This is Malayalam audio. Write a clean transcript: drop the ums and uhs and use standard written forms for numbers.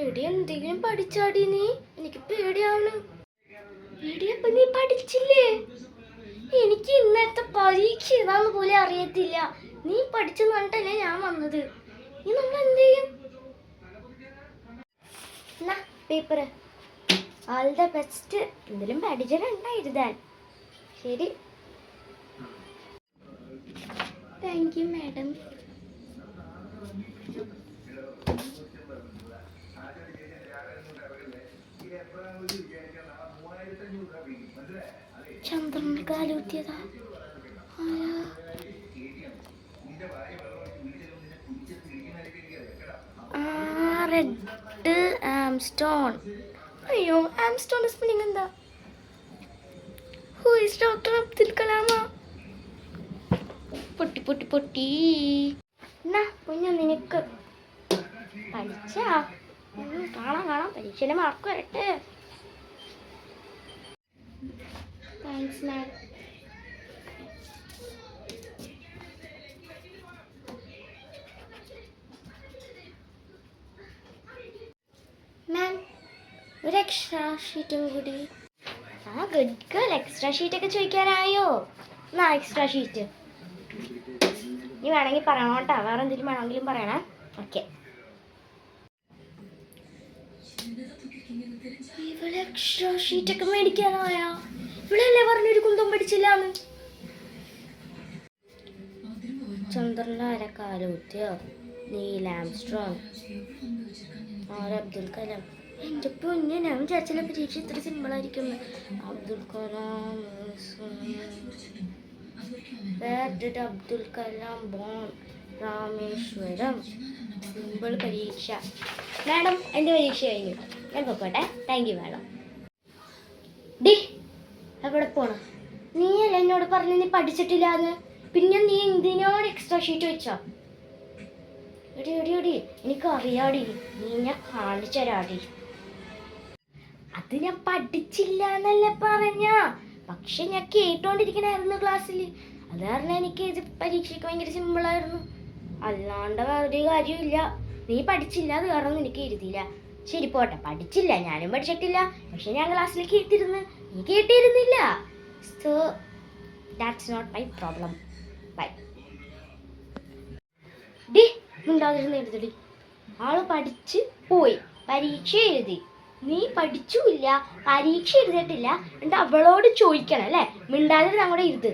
എടി എന്തെങ്കിലും പഠിച്ചാടി നീ? എനിക്ക് പേടിയാണ്. എടി അപ്പൊ നീ പഠിച്ചില്ലേ? എനിക്ക് ഇന്നത്തെ പരീക്ഷ ഏതാന്ന് പോലെ അറിയത്തില്ല. നീ പഠിച്ചെന്ന് പറഞ്ഞിട്ടല്ലേ ഞാൻ വന്നത്. നീ നമ്മൾ എന്ത് ചെയ്യും? പേപ്പർ. All the best. എന്തെങ്കിലും പഠിച്ചിട്ടുണ്ടായിരുതാൻ. ശരി. Thank you madam. ചന്ദ്രന് കാലൂത്തിയതാ. Red Armstrong. അയ്യോ, ആംസ്റ്റോൺ സ്പെല്ലിംഗ് എന്താ? Who is doctor Abdul Kalam? പൊട്ടി പൊട്ടി പൊട്ടി. എന്നാ കുഞ്ഞു നിനക്ക് പഠിച്ചാ കാണാം കാണാം. പരീക്ഷയിലെ മാർക്ക് വരട്ടെ. Thanks madam. മാം, ഒരു എക്സ്ട്രാ ഷീറ്റും കൂടി. Good girl. എക്സ്ട്രാ ഷീറ്റൊക്കെ ചോദിക്കാനായോ? എന്നാ എക്സ്ട്രാ ഷീറ്റ്. നീ വേണമെങ്കിൽ പറയണം കേട്ടോ. വേറെ എന്തെങ്കിലും വേണമെങ്കിലും പറയണേ. ഓക്കെ. ഇവള് എക്സ്ട്രാ ഷീറ്റൊക്കെ മേടിക്കാനായാ? ഇവളല്ലേ പറഞ്ഞൊരു കുന്തം പഠിച്ചില്ലാന്ന്? ചന്ദ്രൻ്റെ അരക്കാലൂത്തിയോ? Neil Armstrong? അബ്ദുൽ കലാം? എൻ്റെ പൊന്നെ, ഞാൻ വിചാരിച്ചില്ല പരീക്ഷ ഇത്ര സിമ്പിളായിരിക്കും. Abdul Kalam. Where did Abdul Kalam born? Rameswaram. Simple പരീക്ഷ. മാഡം, എൻ്റെ പരീക്ഷ കഴിഞ്ഞു. ഞാൻ പോട്ടെ. Thank you madam. ഡി, എവിടെ പോണ? നീയല്ല എന്നോട് പറഞ്ഞ് നീ പഠിച്ചിട്ടില്ലാന്ന്. പിന്നെ നീ എന്തിനോട് എക്സ്ട്രാ ഷീറ്റ് വെച്ചോ? എടി എടി എടി, എനിക്കറിയാടി. നീ ഞാൻ കാണിച്ചു തരാടി. അത് ഞാൻ പഠിച്ചില്ല എന്നല്ലേ പറഞ്ഞ. പക്ഷെ ഞാൻ കേട്ടോണ്ടിരിക്കണായിരുന്നു ക്ലാസ്സിൽ. അത് കാരണം എനിക്ക് ഇത് പരീക്ഷയ്ക്ക് ഭയങ്കര സിമ്പിളായിരുന്നു. അല്ലാണ്ട് വേറൊരു കാര്യമില്ല. നീ പഠിച്ചില്ല, അത് കാരണം എനിക്ക് എഴുതിയില്ല. ശരി പോട്ടെ, പഠിച്ചില്ല, ഞാനും പഠിച്ചിട്ടില്ല. പക്ഷെ ഞാൻ ക്ലാസ്സിൽ കേട്ടിരുന്നു, നീ കേട്ടിരുന്നില്ല. So that's not my problem. Bye. ഡി, ഉണ്ടാതിരുന്ന് എഴുതടി. ആള് പഠിച്ച് പോയി, പരീക്ഷ എഴുതി. നീ പഠിച്ചുമില്ല, പരീക്ഷ എഴുതിയിട്ടില്ല. എന്നിട്ട് അവളോട് ചോദിക്കണം അല്ലേ? മിണ്ടാതിരുന്ന് അങ്ങോട്ട് ഇരുത്.